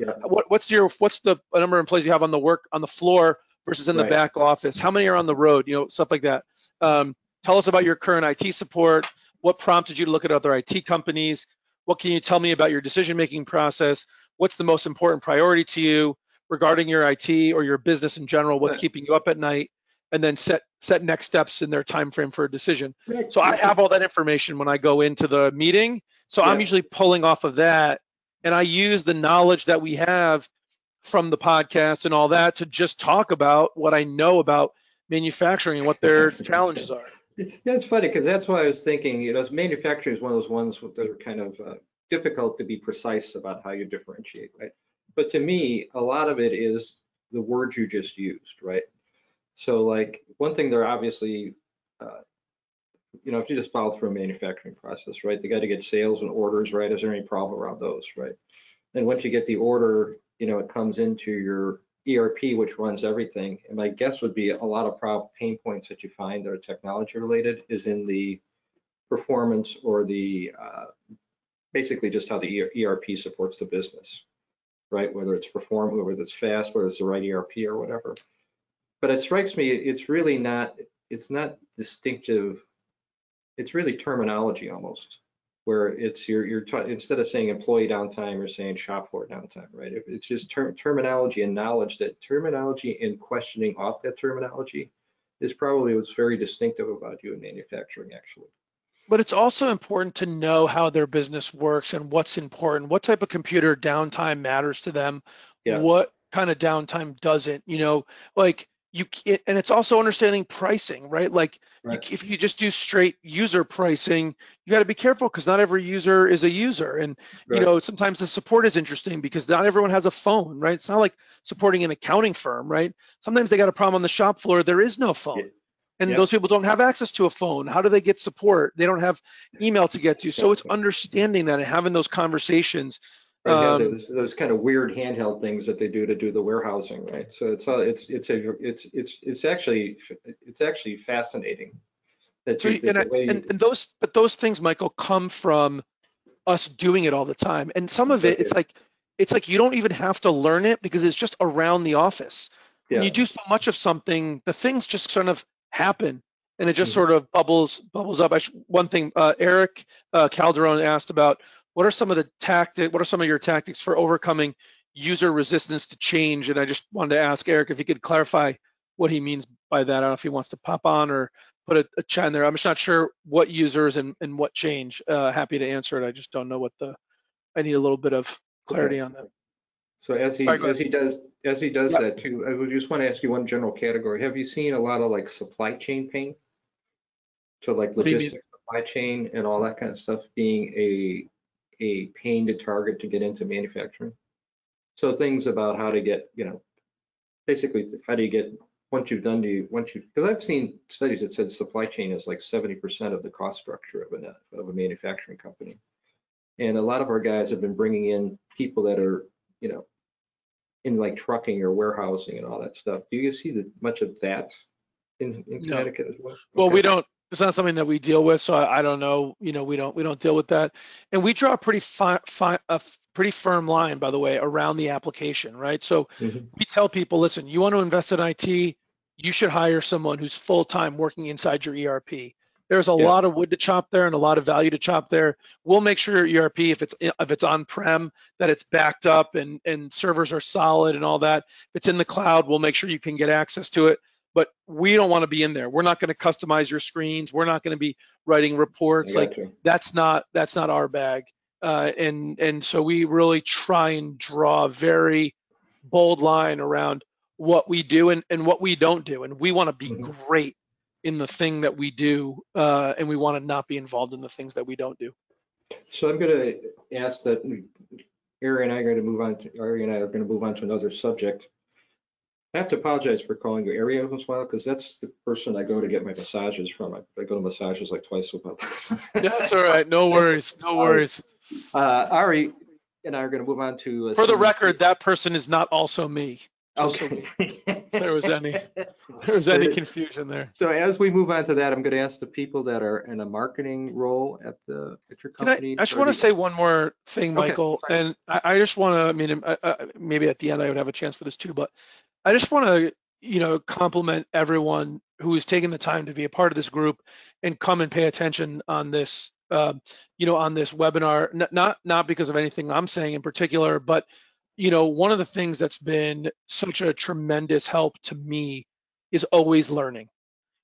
what's the number of employees you have on the floor versus in the back office? How many are on the road? You know, stuff like that. Tell us about your current IT support. What prompted you to look at other IT companies? What can you tell me about your decision-making process? What's the most important priority to you regarding your IT or your business in general? What's keeping you up at night? And then set next steps in their time frame for a decision. So I have all that information when I go into the meeting. So I'm usually pulling off of that, and I use the knowledge that we have from the podcast and all that to just talk about what I know about manufacturing and what their challenges are. Yeah, it's funny because that's why I was thinking, you know, manufacturing is one of those ones that are kind of difficult to be precise about how you differentiate, right? But to me, a lot of it is the words you just used, right? So like one thing they're obviously, you know, if you just follow through a manufacturing process, right? They got to get sales and orders, right? Is there any problem around those, right? And once you get the order, you know, it comes into your ERP, which runs everything. And my guess would be a lot of pain points that you find that are technology related is in the performance or the basically just how the ERP supports the business, right? Whether it's whether it's fast, whether it's the right ERP or whatever. But it strikes me, it's really not, it's not distinctive. It's really terminology almost, where it's instead of saying employee downtime, you're saying shop floor downtime, right? It's just terminology and knowledge, that terminology and questioning off that terminology is probably what's very distinctive about you in manufacturing, actually. But it's also important to know how their business works and what's important, what type of computer downtime matters to them, what kind of downtime doesn't, you know, like and it's also understanding pricing, right? Like if you just do straight user pricing, you got to be careful because not every user is a user. And, you know, sometimes the support is interesting because not everyone has a phone, right? It's not like supporting an accounting firm, right? Sometimes they got a problem on the shop floor, there is no phone. And those people don't have access to a phone. How do they get support? They don't have email to get to. So it's understanding that and having those conversations. Those kind of weird handheld things that they do to do the warehousing, right? So it's actually fascinating. But those things, Michael, come from us doing it all the time. And some of it, it's like you don't even have to learn it because it's just around the office. When you do so much of something, the things just sort of happen and it just sort of bubbles up. One thing, Eric Calderon asked about, what are some of your tactics for overcoming user resistance to change? And I just wanted to ask Eric if he could clarify what he means by that. I don't know if he wants to pop on or put a chat in there. I'm just not sure what users and what change. Happy to answer it. I just don't know I need a little bit of clarity on that. So as he does that too, I would just want to ask you one general category. Have you seen a lot of like supply chain pain? So like logistics, supply chain and all that kind of stuff being a pain to target to get into manufacturing. So things about how to get, you know, basically how do you get, because I've seen studies that said supply chain is like 70% of the cost structure of a manufacturing company. And a lot of our guys have been bringing in people that are, you know, in like trucking or warehousing and all that stuff. Do you see much of that in Connecticut as well? Well, we don't. It's not something that we deal with, so I don't know. You know, we don't deal with that, and we draw a pretty firm line, by the way, around the application, right? So we tell people, listen, you want to invest in IT, you should hire someone who's full-time working inside your ERP. There's a lot of wood to chop there and a lot of value to chop there. We'll make sure your ERP, if it's on-prem, that it's backed up and servers are solid and all that. If it's in the cloud, we'll make sure you can get access to it. But we don't want to be in there. We're not going to customize your screens. We're not going to be writing reports. That's not our bag. And so we really try and draw a very bold line around what we do and what we don't do. And we want to be great in the thing that we do, and we want to not be involved in the things that we don't do. So I'm going to ask that Ari and I are going to move on to another subject. I have to apologize for calling you Ari once in a while because that's the person I go to get my massages from. I go to massages like twice a month. That's all right. No worries. No worries. Ari and I are going to move on to. For the some- record, that person is not also me. Just so Okay. there was any confusion there. So as we move on to that, I'm going to ask the people that are in a marketing role at your company. I just want to say one more thing, Okay, Michael, fine. and I just want to, I mean, maybe at the end I would have a chance for this too, but I just want to, compliment everyone who is taking the time to be a part of this group and come and pay attention on this, on this webinar, not because of anything I'm saying in particular, but, one of the things that's been such a tremendous help to me is always learning.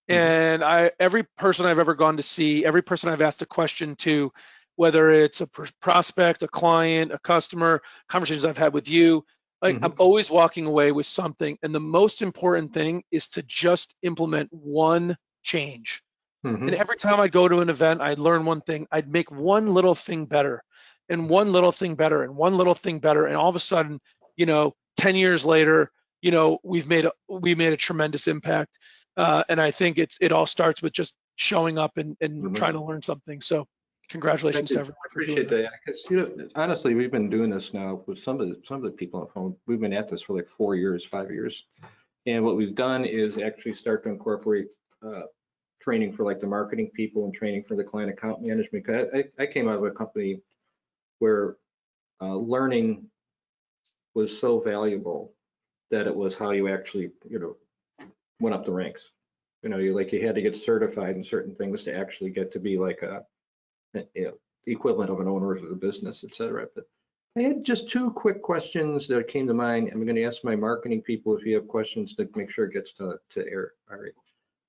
And every person I've ever gone to see, every person I've asked a question to, whether it's a prospect, a client, a customer, conversations I've had with you, like I'm always walking away with something. And the most important thing is to just implement one change. And every time I go to an event, I'd learn one thing. I'd make one little thing better, and one little thing better, and one little thing better. And all of a sudden, 10 years later, we've made a tremendous impact. And I think it all starts with just showing up and trying to learn something. So congratulations to everyone. I appreciate that, because honestly, we've been doing this now with some of the people on the phone. We've been at this for like 4 years, 5 years, and what we've done is actually start to incorporate training for like the marketing people and training for the client account management. I came out of a company where learning was so valuable that it was how you actually went up the ranks. You had to get certified in certain things to actually get to be like a equivalent of an owner of the business, et cetera. But I had just 2 quick questions that came to mind. I'm going to ask my marketing people if you have questions to make sure it gets to Aris.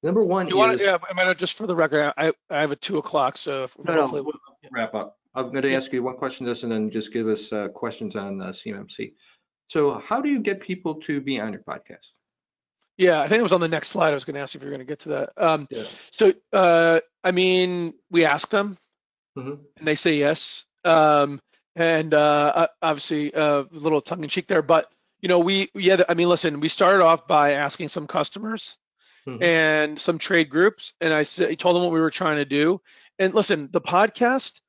Number one is. Yeah, I mean, just for the record, I have a 2 o'clock, so We'll wrap up. I'm going to ask you one question this, and then just give us questions on CMMC. So how do you get people to be on your podcast? Yeah, I think it was on the next slide. I was going to ask you if you're going to get to that. So, I mean, we ask them, and they say yes. And obviously, a little tongue in cheek there, but I mean, listen, we started off by asking some customers and some trade groups, and I told them what we were trying to do. And listen, the podcast,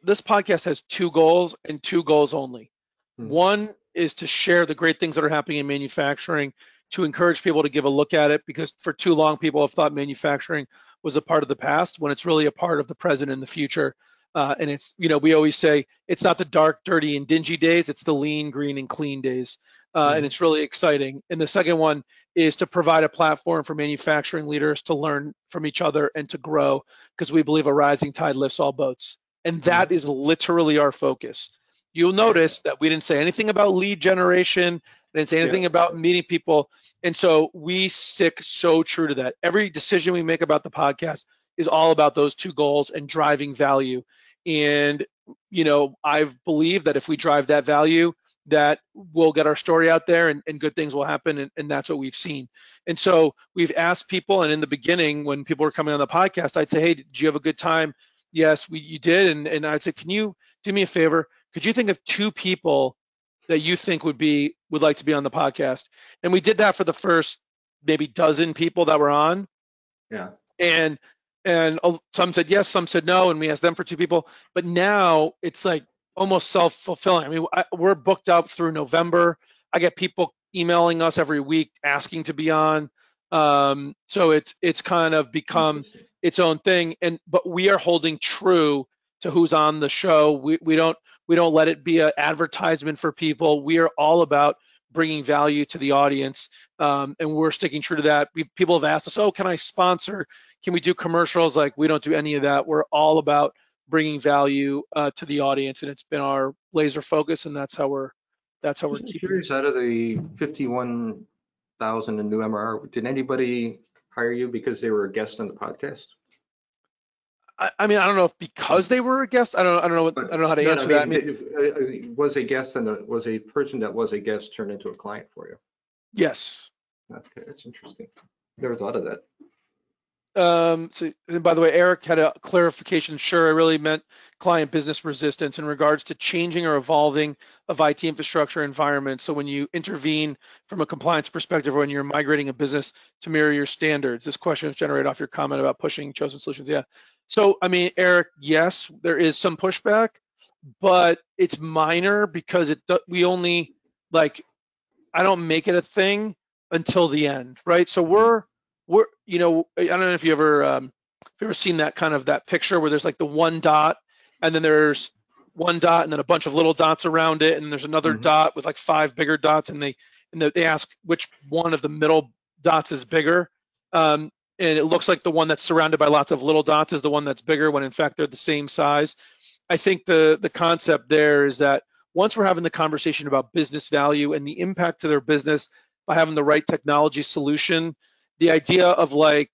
this podcast has 2 goals and 2 goals only. One is to share the great things that are happening in manufacturing, to encourage people to give a look at it, because for too long people have thought manufacturing was a part of the past when it's really a part of the present and the future. And it's, we always say it's not the dark, dirty, and dingy days, it's the lean, green, and clean days. And it's really exciting. And the second one is to provide a platform for manufacturing leaders to learn from each other and to grow, because we believe a rising tide lifts all boats. And that is literally our focus. You'll notice that we didn't say anything about lead generation, didn't say anything about meeting people. And so we stick so true to that. Every decision we make about the podcast is all about those 2 goals and driving value. And, I believe that if we drive that value, that we'll get our story out there and good things will happen. And that's what we've seen. And so we've asked people, and in the beginning, when people were coming on the podcast, I'd say, hey, did you have a good time? Yes, you did. And I'd say, can you do me a favor? Could you think of 2 people that you think would like to be on the podcast? And we did that for the first maybe dozen people that were on. Yeah. And some said yes, some said no, and we asked them for 2 people. But now it's like almost self-fulfilling. I mean, we're booked up through November. I get people emailing us every week asking to be on. So it's kind of become its own thing. But we are holding true to who's on the show. We don't let it be an advertisement for people. We are all about bringing value to the audience, and we're sticking true to that. People have asked us, oh, can I sponsor? Can we do commercials? Like, we don't do any of that. We're all about bringing value to the audience, and it's been our laser focus, and that's how we're keeping. Curious, out of the 51,000 in new MRR, did anybody hire you because they were a guest on the podcast? I mean, I don't know if because they were a guest. I don't know how to answer that. I mean, was a guest and was a person that was a guest turned into a client for you? Yes. Okay, that's interesting. Never thought of that. So, and by the way, Eric had a clarification. Sure, I really meant client business resistance in regards to changing or evolving of IT infrastructure environment. So when you intervene from a compliance perspective, or when you're migrating a business to mirror your standards, this question is generated off your comment about pushing chosen solutions. Yeah. So, I mean, Eric, yes, there is some pushback. but it's minor because we only, like, I don't make it a thing until the end, right? So we're you know, I don't know if you ever seen that kind of that picture where there's like the one dot and then there's one dot and then a bunch of little dots around it and then there's another dot with like 5 bigger dots and they ask which one of the middle dots is bigger. And it looks like the one that's surrounded by lots of little dots is the one that's bigger when in fact they're the same size. I think the concept there is that once we're having the conversation about business value and the impact to their business by having the right technology solution, the idea of like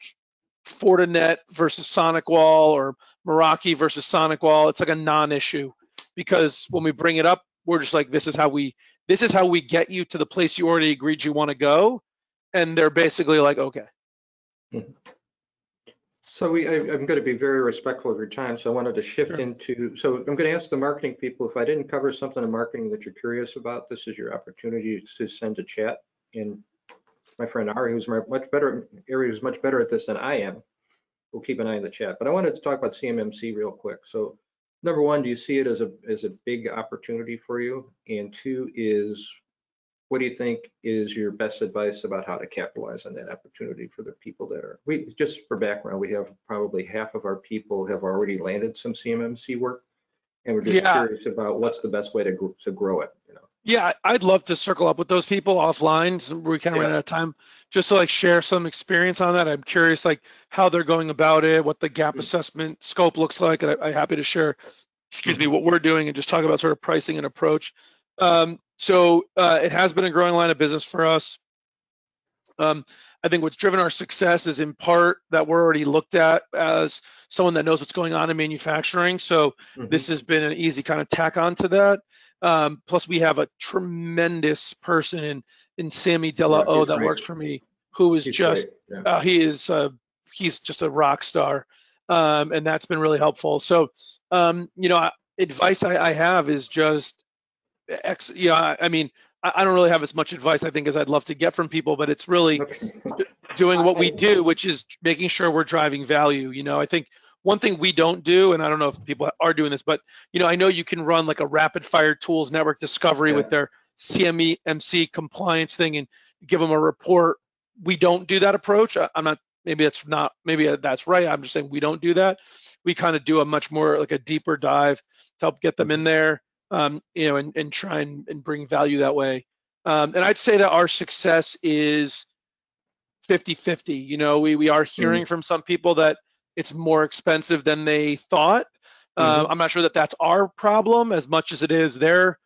Fortinet versus SonicWall or Meraki versus SonicWall, it's like a non-issue because when we bring it up, we're just like, this is how we get you to the place you already agreed you want to go, and they're basically like, okay. So I'm going to be very respectful of your time, so I wanted to shift into, so I'm going to ask the marketing people, if I didn't cover something in marketing that you're curious about, this is your opportunity to send a chat. And my friend Ari, who's much better at this than I am, will keep an eye on the chat. But I wanted to talk about CMMC real quick. So number one, do you see it as a big opportunity for you? And two is, what do you think is your best advice about how to capitalize on that opportunity for the people that are, just for background, we have probably half of our people have already landed some CMMC work, and we're just curious about what's the best way to grow it, you know? Yeah, I'd love to circle up with those people offline. So we kind of ran out of time, just to like share some experience on that. I'm curious like how they're going about it, what the gap assessment scope looks like, and I'm happy to share, excuse me, what we're doing and just talk about sort of pricing and approach. So it has been a growing line of business for us. I think what's driven our success is in part that we're already looked at as someone that knows what's going on in manufacturing. So this has been an easy kind of tack on to that. Plus we have a tremendous person in Sammy Della O that works for me, who is just, he's just a rock star. And that's been really helpful. So, you know, advice I have is just, I mean, I don't really have as much advice, I think, as I'd love to get from people, but it's really doing what we do, which is making sure we're driving value. You know, I think one thing we don't do, and I don't know if people are doing this, but, you know, I know you can run like a rapid fire tools network discovery with their CMMC compliance thing and give them a report. We don't do that approach. I'm not, maybe that's right. I'm just saying we don't do that. We kind of do a much more like a deeper dive to help get them in there. You know, and try and bring value that way. And I'd say that our success is 50-50. You know, we are hearing from some people that it's more expensive than they thought. I'm not sure that that's our problem as much as it is they're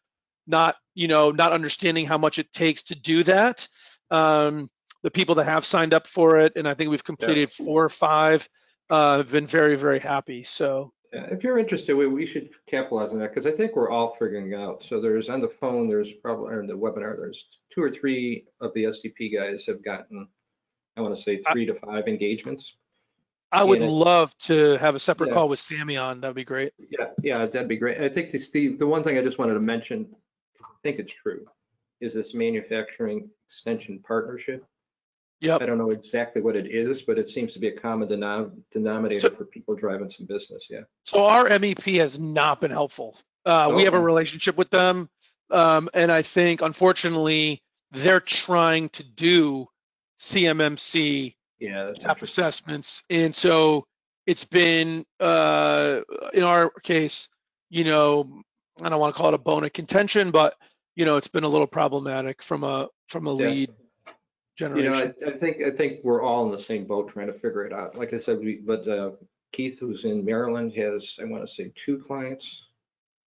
not, you know, not understanding how much it takes to do that. The people that have signed up for it, and I think we've completed 4 or 5, have been very, very happy. So. If you're interested, we should capitalize on that because I think we're all figuring it out. So there's on the phone, there's probably, or in the webinar, there's 2 or 3 of the SDP guys have gotten, I want to say 3 to 5 engagements. I would love to have a separate call with Sammy on. That'd be great. Yeah, that'd be great. I think the one thing I just wanted to mention, I think it's true, is this manufacturing extension partnership. I don't know exactly what it is, but it seems to be a common denominator for people driving some business. So our MEP has not been helpful. We have a relationship with them, and I think unfortunately they're trying to do CMMC gap assessments, and so it's been in our case, you know, I don't want to call it a bone of contention, but you know, it's been a little problematic from a lead. Generation. You know, I think we're all in the same boat trying to figure it out. Like I said, Keith, who's in Maryland, has, I want to say, 2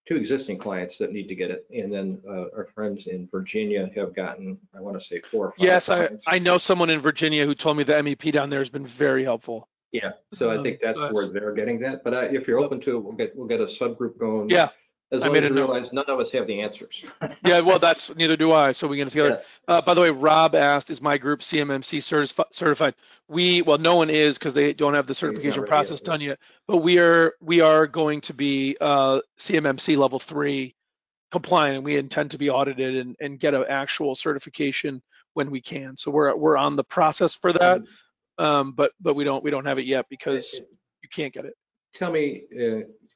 existing clients that need to get it, and then our friends in Virginia have gotten, I want to say, 4 or 5. Yes, I know someone in Virginia who told me the MEP down there has been very helpful. Yeah, so I think that's where they're getting that. But if you're open to it, we'll get a subgroup going. Yeah. As long as you realize none of us have the answers. Yeah, well, that's neither do I. So we get it together. By the way, Rob asked, "Is my group CMMC certified?" Well, no one is because they don't have the certification process done yet. But we are going to be CMMC level 3 compliant, and we intend to be audited and get an actual certification when we can. So we're on the process for that, but we don't have it yet because you can't get it. Tell me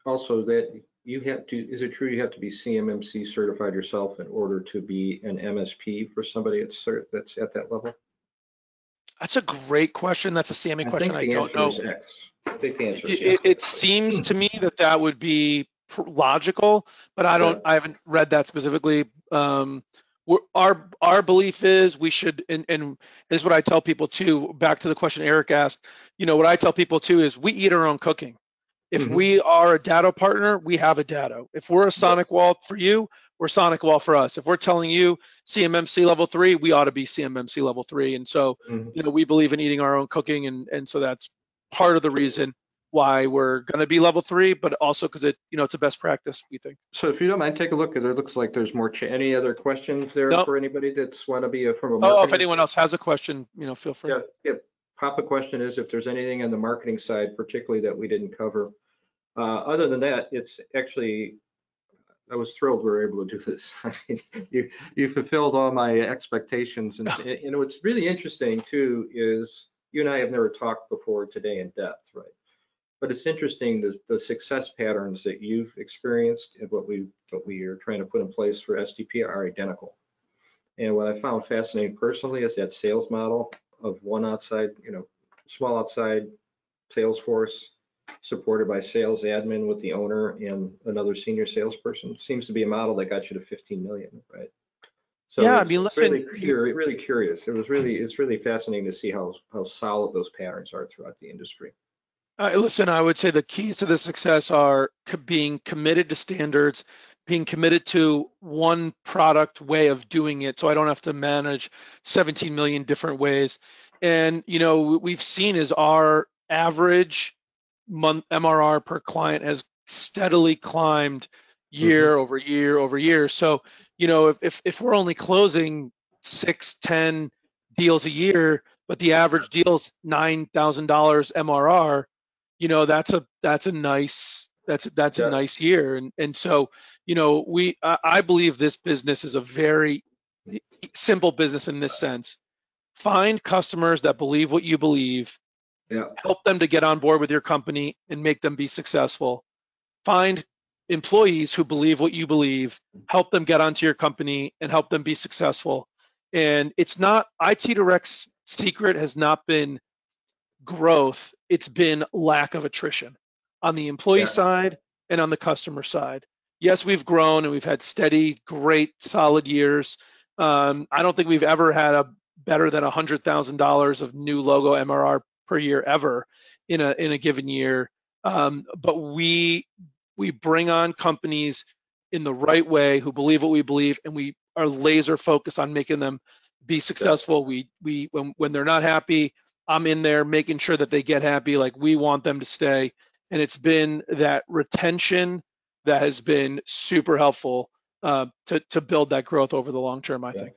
also that you have to, is it true you have to be CMMC certified yourself in order to be an MSP for somebody that's at that level? That's a great question. That's a Sammy I question. think I the don't answer know. is X. I think the answer is It, yes. it seems to me that that would be logical, but Yeah. I haven't read that specifically. Our belief is we should, and this is what I tell people too, back to the question Eric asked, what I tell people too is we eat our own cooking. If Mhm. we are a Datto partner, we have a Datto. If we're a Sonic Wall for you, we're Sonic Wall for us. If we're telling you CMMC level 3, we ought to be CMMC level 3. And so, Mhm. we believe in eating our own cooking, and so that's part of the reason why we're going to be level 3, but also because it's a best practice, we think. So if you don't mind, take a look, because it looks like there's more. Any other questions there No. for anybody that's want to be from a Oh, marketing? if anyone else has a question, feel free. Yeah. Pop a question is if there's anything on the marketing side, particularly that we didn't cover. Other than that, it's actually, I was thrilled we were able to do this. I mean, you fulfilled all my expectations, and what's really interesting too is you and I have never talked before today in depth, right? But it's interesting the success patterns that you've experienced and what we are trying to put in place for SDP are identical. And what I found fascinating personally is that sales model of one outside, small outside sales force supported by sales admin with the owner and another senior salesperson seems to be a model that got you to 15 million, right? So Yeah, it's listen, really curious. It's really fascinating to see how solid those patterns are throughout the industry. listen, I would say the keys to the success are being committed to standards, being committed to one product way of doing it, so I don't have to manage 17 million different ways. And what we've seen is our average month MRR per client has steadily climbed year over year over year. So if we're only closing 6-10 deals a year, but the average deal's $9,000 MRR, that's a nice year. And so I believe this business is a very simple business in this sense. Find customers that believe what you believe, Yeah. help them to get on board with your company and make them be successful. Find employees who believe what you believe, help them get onto your company and help them be successful. And it's not, IT Direct's secret has not been growth, it's been lack of attrition on the employee side and on the customer side. Yes, we've grown and we've had steady, great, solid years. I don't think we've ever had a better than $100,000 of new logo MRR per year ever in a given year. But we bring on companies in the right way who believe what we believe, and we are laser focused on making them be successful. When they're not happy, I'm in there making sure that they get happy. Like, we want them to stay. And it's been that retention that has been super helpful to build that growth over the long term, I think.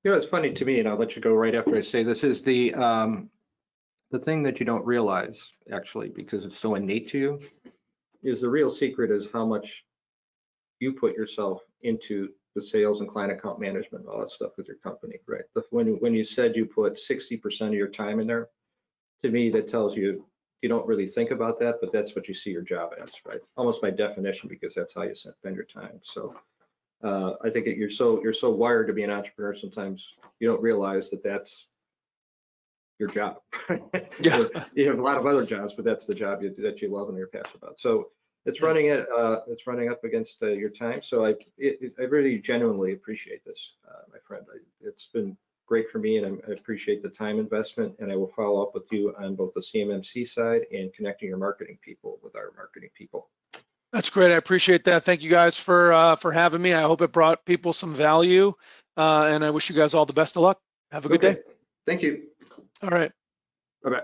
It's funny to me, and I'll let you go right after I say this, is the thing that you don't realize, actually, because it's so innate to you, is the real secret is how much you put yourself into the sales and client account management, all that stuff with your company, right? When you said you put 60% of your time in there, to me, that tells you don't really think about that, but that's what you see your job as, right? Almost by definition, because that's how you spend your time. So I think you're so wired to be an entrepreneur. Sometimes you don't realize that that's your job. Yeah. You have a lot of other jobs, but that's the job that you love and you're passionate about. So it's running up against your time. So I really genuinely appreciate this, my friend. It's been great for me, and I appreciate the time investment, and I will follow up with you on both the CMMC side and connecting your marketing people with our marketing people. That's great. I appreciate that. Thank you guys for having me. I hope it brought people some value, and I wish you guys all the best of luck. Have a good day. Thank you. All right. Bye-bye.